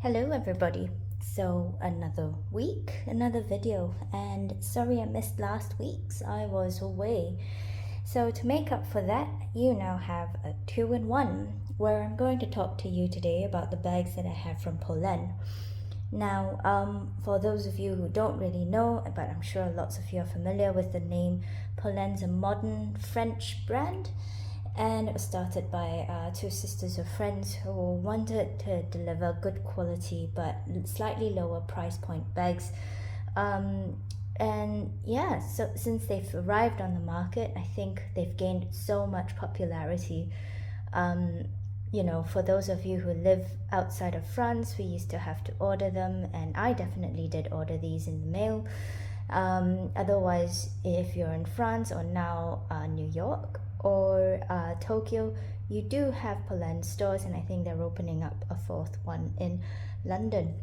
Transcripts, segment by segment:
Hello everybody. So another week, another video, and sorry I missed last week's. I was away. So to make up for that, you now have a 2-in-1 where I'm going to talk to you today about the bags that I have from Polène. Now, for those of you who don't really know, but I'm sure lots of you are familiar with the name, Polène's a modern French brand. And it was started by two sisters or friends who wanted to deliver good quality but slightly lower price point bags. And yeah, so since they've arrived on the market, I think they've gained so much popularity. For those of you who live outside of France, we used to have to order them, and I definitely did order these in the mail. Otherwise, if you're in France or now New York or Tokyo, you do have Polène stores, and I think they're opening up a fourth one in London.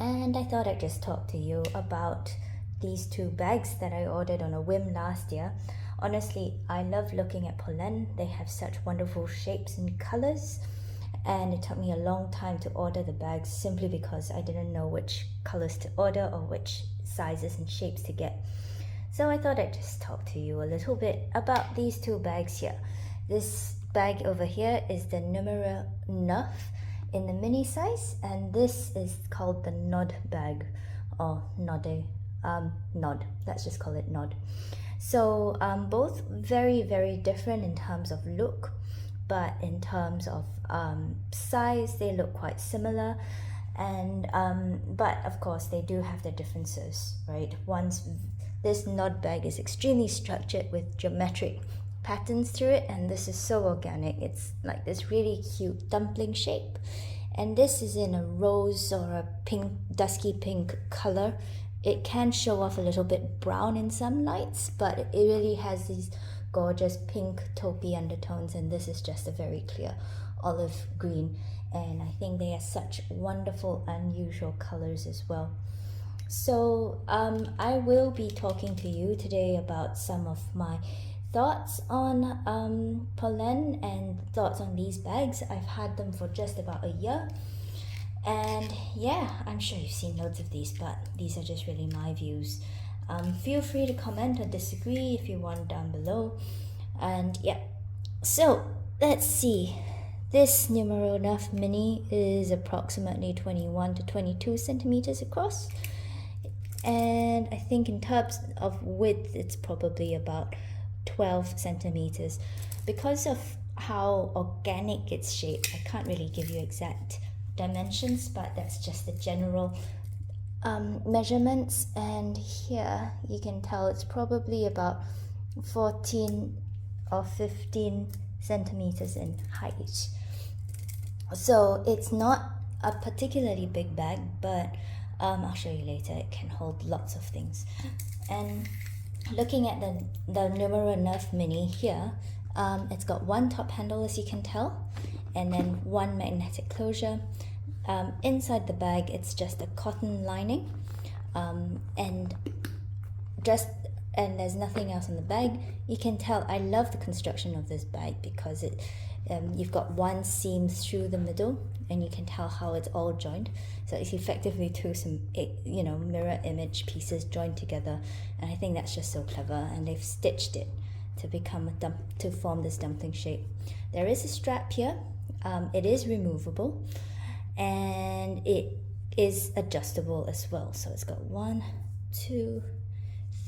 And I thought I'd just talk to you about these two bags that I ordered on a whim last year. Honestly, I love looking at Polène. They have such wonderful shapes and colors, and it took me a long time to order the bags simply because I didn't know which colors to order or which sizes and shapes to get. So I thought I'd just talk to you a little bit about these two bags here. This bag over here is the numero 9 in the mini size, and this is called the nodde bag, or nodde, nodde, let's just call it nodde. So both very, very different in terms of look, but in terms of size, they look quite similar. And but of course they do have their differences, right? This nodde bag is extremely structured with geometric patterns through it, and this is so organic. It's like this really cute dumpling shape, and this is in a rose or a pink, dusky pink color. It can show off a little bit brown in some lights, but it really has these gorgeous pink taupey undertones, and this is just a very clear olive green, and I think they are such wonderful, unusual colors as well. So I will be talking to you today about some of my thoughts on Polène and thoughts on these bags. I've had them for just about a year, and yeah, I'm sure you've seen loads of these, but these are just really my views. Feel free to comment or disagree if you want down below. And yeah, so let's see. This numero 9 mini is approximately 21 to 22 centimeters across, and I think in terms of width it's probably about 12 centimeters. Because of how organic it's shaped, I can't really give you exact dimensions, but that's just the general measurements. And here you can tell it's probably about 14 or 15 centimeters in height. So it's not a particularly big bag, but I'll show you later. It can hold lots of things. And looking at the numero 9 mini here, it's got one top handle, as you can tell, and then one magnetic closure. Inside the bag, it's just a cotton lining, and there's nothing else in the bag. You can tell I love the construction of this bag because you've got one seam through the middle, and you can tell how it's all joined. So it's effectively some mirror image pieces joined together, and I think that's just so clever. And they've stitched it to form this dumpling shape. There is a strap here. It is removable, and it is adjustable as well. So it's got 1, 2,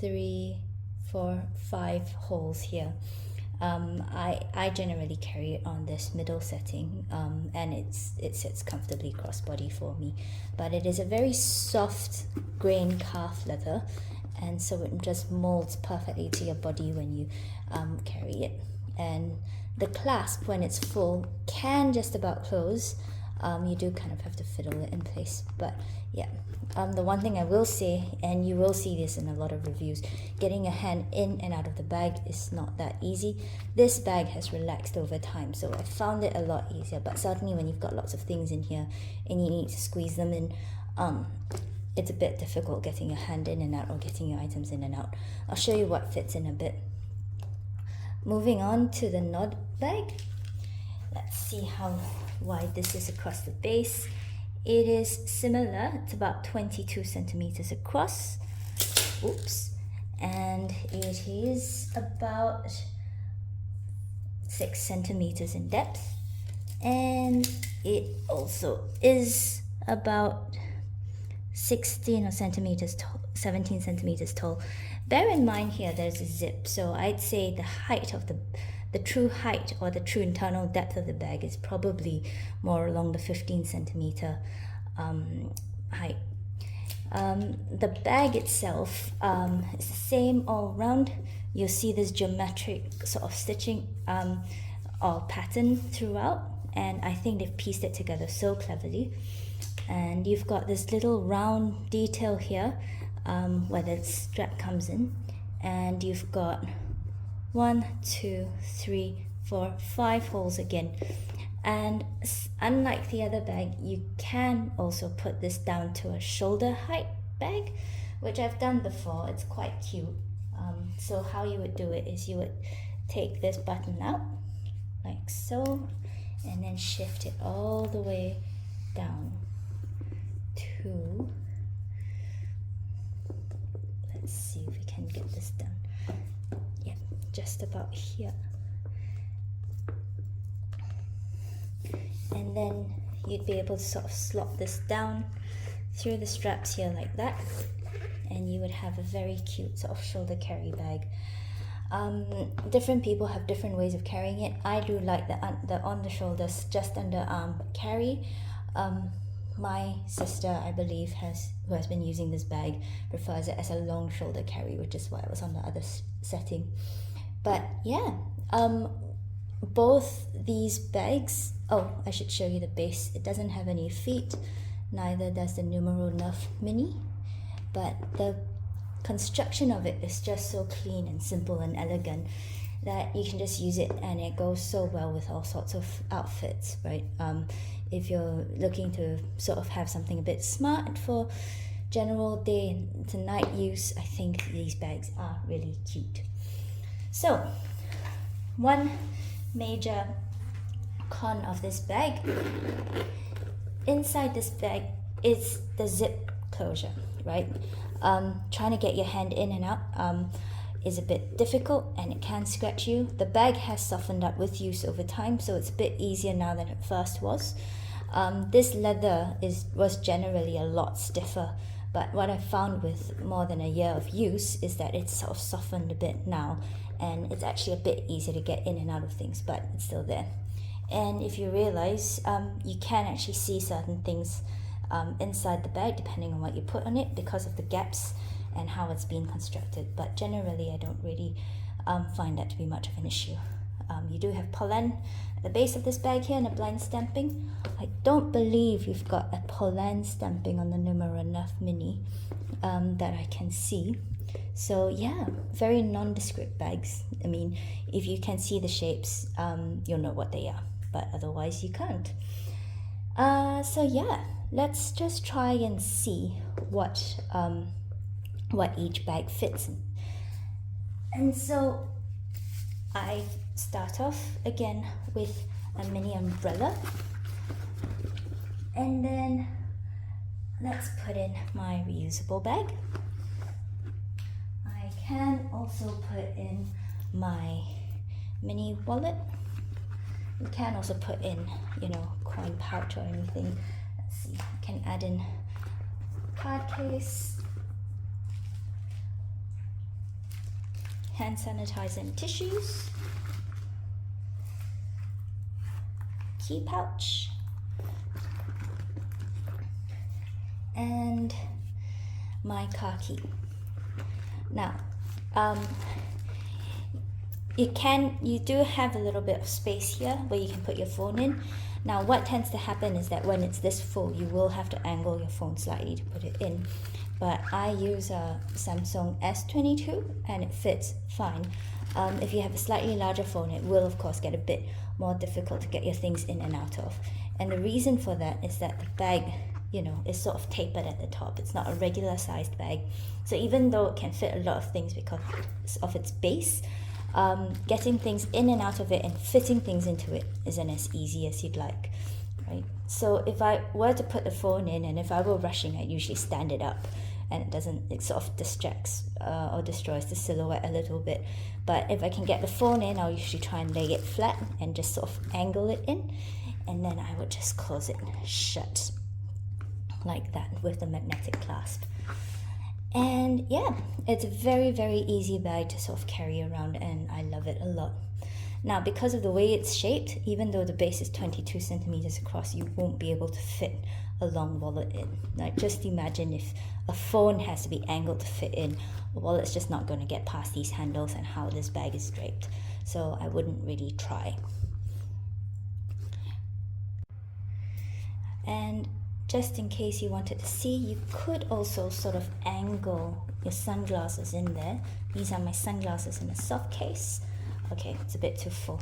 3, 4, 5 holes here. I generally carry it on this middle setting, and it sits comfortably crossbody for me. But it is a very soft grain calf leather, and so it just molds perfectly to your body when you carry it. And the clasp, when it's full, can just about close. You do kind of have to fiddle it in place, but yeah. The one thing I will say, and you will see this in a lot of reviews, getting your hand in and out of the bag is not that easy. This bag has relaxed over time, so I found it a lot easier, but certainly when you've got lots of things in here and you need to squeeze them in, it's a bit difficult getting your hand in and out or getting your items in and out. I'll show you what fits in a bit. Moving on to the nodde bag. Let's see how wide this is across the base. it is similar. It's about 22 centimeters across. Oops. And it is about 6 centimeters in depth. And it also is about 16 centimeters tall, 17 centimeters tall. Bear in mind here there's a zip, so I'd say the height of the true height or the true internal depth of the bag is probably more along the 15 centimeter height. The bag itself is the same all around. You'll see this geometric sort of stitching or pattern throughout, and I think they've pieced it together so cleverly. And you've got this little round detail here where the strap comes in, and you've got 1, 2, 3, 4, 5 holes again. And unlike the other bag, you can also put this down to a shoulder height bag, which I've done before. It's quite cute. So how you would do it is you would take this button out like so, and then shift it all the way down to, let's see if we can get this done. Yeah, just about here. And then you'd be able to sort of slot this down through the straps here like that, and you would have a very cute sort of shoulder carry bag. Different people have different ways of carrying it. I do like the on the shoulders, just under arm carry. My sister, I believe, who has been using this bag, prefers it as a long shoulder carry, which is why I was on the other setting. But yeah, both these bags, oh, I should show you the base. It doesn't have any feet, neither does the numero neuf mini, but the construction of it is just so clean and simple and elegant that you can just use it, and it goes so well with all sorts of outfits, right? If you're looking to sort of have something a bit smart for general day to night use, I think these bags are really cute. So, one major con of this bag, inside this bag is the zip closure, right? Trying to get your hand in and out is a bit difficult, and it can scratch you. The bag has softened up with use over time, so it's a bit easier now than it first was. This leather was generally a lot stiffer, but what I found with more than a year of use is that it's sort of softened a bit now, and it's actually a bit easier to get in and out of things, but it's still there. And if you realize, you can actually see certain things inside the bag depending on what you put on it because of the gaps and how it's been constructed, but generally I don't really find that to be much of an issue. You do have Polène at the base of this bag here and a blind stamping. I don't believe you've got a Polène stamping on the numero neuf mini that I can see. So yeah, very nondescript bags. I mean, if you can see the shapes, you'll know what they are, but otherwise you can't. So yeah, let's just try and see what each bag fits in. And so I start off again with a mini umbrella, and then let's put in my reusable bag. I can also put in my mini wallet. You can also put in, coin pouch or anything. Let's see, I can add in card case, hand sanitizer and tissues, key pouch, and my car key. Now, you do have a little bit of space here where you can put your phone in. Now, what tends to happen is that when it's this full, you will have to angle your phone slightly to put it in. But I use a Samsung S22 and it fits fine. If you have a slightly larger phone, it will of course get a bit more difficult to get your things in and out of. And the reason for that is that the bag, is sort of tapered at the top. It's not a regular sized bag. So even though it can fit a lot of things because of its base, getting things in and out of it and fitting things into it isn't as easy as you'd like, right? So if I were to put the phone in, and if I were rushing, I'd usually stand it up, and it sort of distracts or destroys the silhouette a little bit. But if I can get the phone in, I'll usually try and lay it flat and just sort of angle it in, and then I would just close it shut like that with the magnetic clasp. And yeah, it's a very, very easy bag to sort of carry around, and I love it a lot. Now, because of the way it's shaped, even though the base is 22 centimeters across, you won't be able to fit a long wallet in. Like, just imagine if a phone has to be angled to fit in, a wallet's just not going to get past these handles and how this bag is draped. So I wouldn't really try. And just in case you wanted to see, you could also sort of angle your sunglasses in there. These are my sunglasses in a soft case. Okay, it's a bit too full.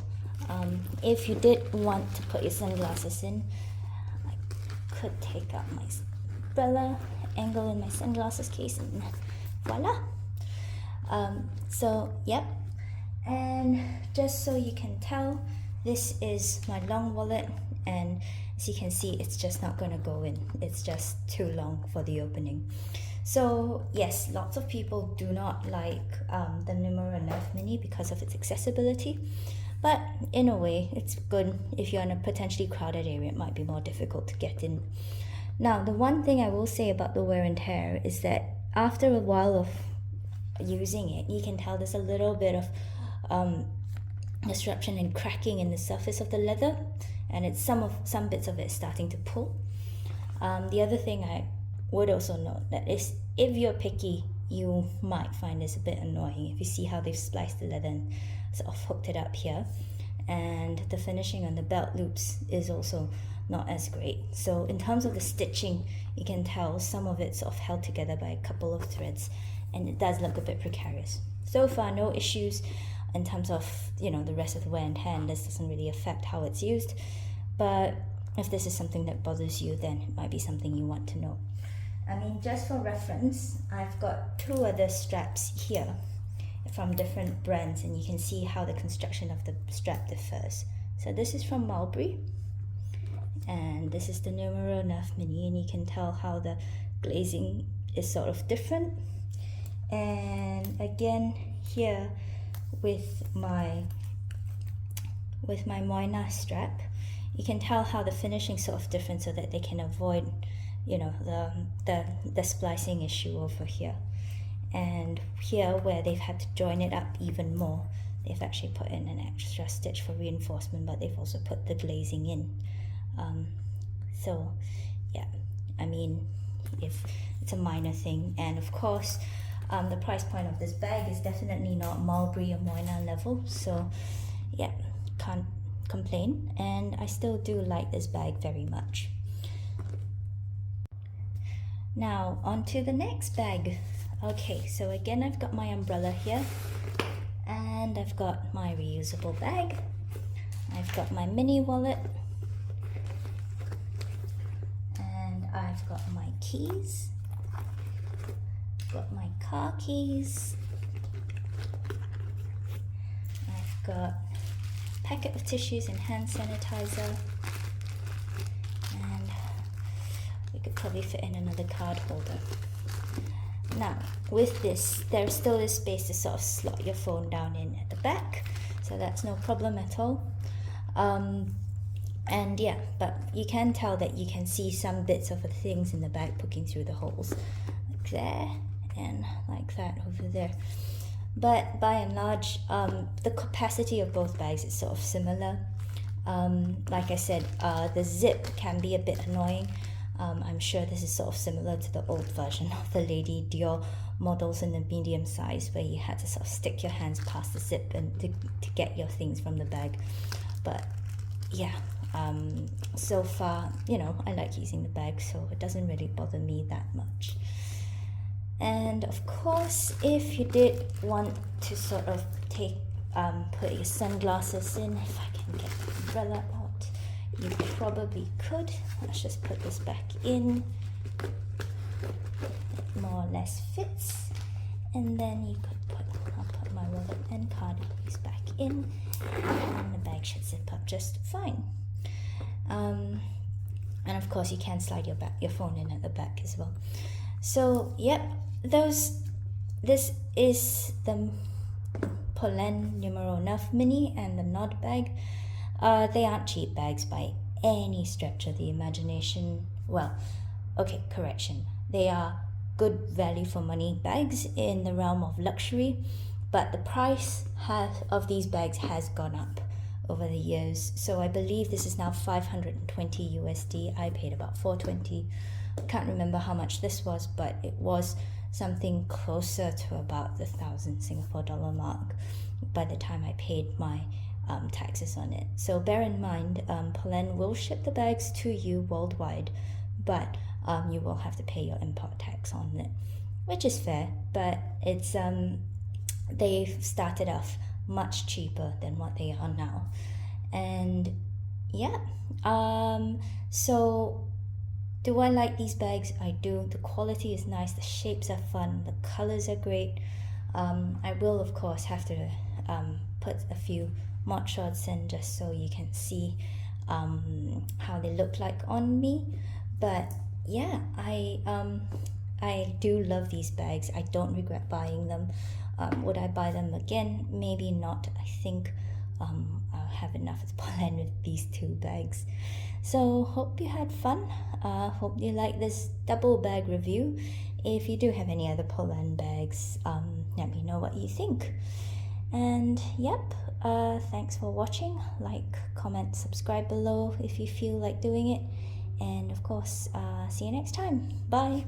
If you did want to put your sunglasses in, I could take out my umbrella, angle in my sunglasses case, and voila. So, yep. And just so you can tell, this is my long wallet, and as you can see, it's just not going to go in. It's just too long for the opening. So yes, lots of people do not like the numero neuf mini because of its accessibility, but in a way it's good. If you're in a potentially crowded area, it might be more difficult to get in. Now, the one thing I will say about the wear and tear is that after a while of using it, you can tell there's a little bit of disruption and cracking in the surface of the leather, and it's some bits of it starting to pull. The other thing I would also note that is, if you're picky, you might find this a bit annoying. If you see how they've spliced the leather and sort of hooked it up here, and the finishing on the belt loops is also not as great. So in terms of the stitching, you can tell some of it's sort of held together by a couple of threads, and it does look a bit precarious. So far, no issues in terms of, you know, the rest of the wear and tear, and this doesn't really affect how it's used. But if this is something that bothers you, then it might be something you want to know. I mean, just for reference, I've got two other straps here from different brands, and you can see how the construction of the strap differs. So this is from Mulberry, and this is the numero neuf mini, and you can tell how the glazing is sort of different. And again, here with my Moina strap, you can tell how the finishing sort of different, so that they can avoid, you know, the splicing issue over here. And here, where they've had to join it up even more, they've actually put in an extra stitch for reinforcement, but they've also put the glazing in. So yeah, I mean, if it's a minor thing. And of course, the price point of this bag is definitely not Mulberry or Moina level, so yeah, can't complain. And I still do like this bag very much. Now on to the next bag. Okay, so again, I've got my umbrella here, and I've got my reusable bag. I've got my mini wallet, and I've got my keys. I've got my car keys. I've got a packet of tissues and hand sanitizer, and we could probably fit in another card holder. Now, with this, there still is space to sort of slot your phone down in at the back, so that's no problem at all. And yeah, but you can tell that you can see some bits of the things in the bag poking through the holes, like there and like that over there. But by and large, the capacity of both bags is sort of similar. Like I said, the zip can be a bit annoying. I'm sure this is sort of similar to the old version of the Lady Dior models in the medium size, where you had to sort of stick your hands past the zip and to get your things from the bag. But yeah, so far, you know, I like using the bag, so it doesn't really bother me that much. And of course, if you did want to sort of put your sunglasses in, if I can get the umbrella out, you probably could. Let's just put this back in. It more or less fits. And then you could I'll put my wallet and card keys back in, and the bag should zip up just fine. And of course you can slide your phone in at the back as well. So yep, this is the Polène numero 9 mini and the nodde bag. They aren't cheap bags by any stretch of the imagination. Well, okay, correction. They are good value for money bags in the realm of luxury, but the price of these bags has gone up over the years. So I believe this is now 520 USD. I paid about 420. Can't remember how much this was, but it was something closer to about the 1,000 Singapore dollar mark by the time I paid my taxes on it. So bear in mind, Polène will ship the bags to you worldwide, but you will have to pay your import tax on it, which is fair, but it's they've started off much cheaper than what they are now. And yeah, so do I like these bags? I do. The quality is nice, the shapes are fun, the colors are great. I will of course have to put a few mod shots in just so you can see how they look like on me. But yeah, I do love these bags. I don't regret buying them. Would I buy them again? Maybe not. I think I'll have enough of Polène with these two bags. So hope you had fun. Hope you like this double bag review. If you do have any other Polène bags, let me know what you think. And yep, thanks for watching. Like, comment, subscribe below if you feel like doing it. And of course, see you next time. Bye.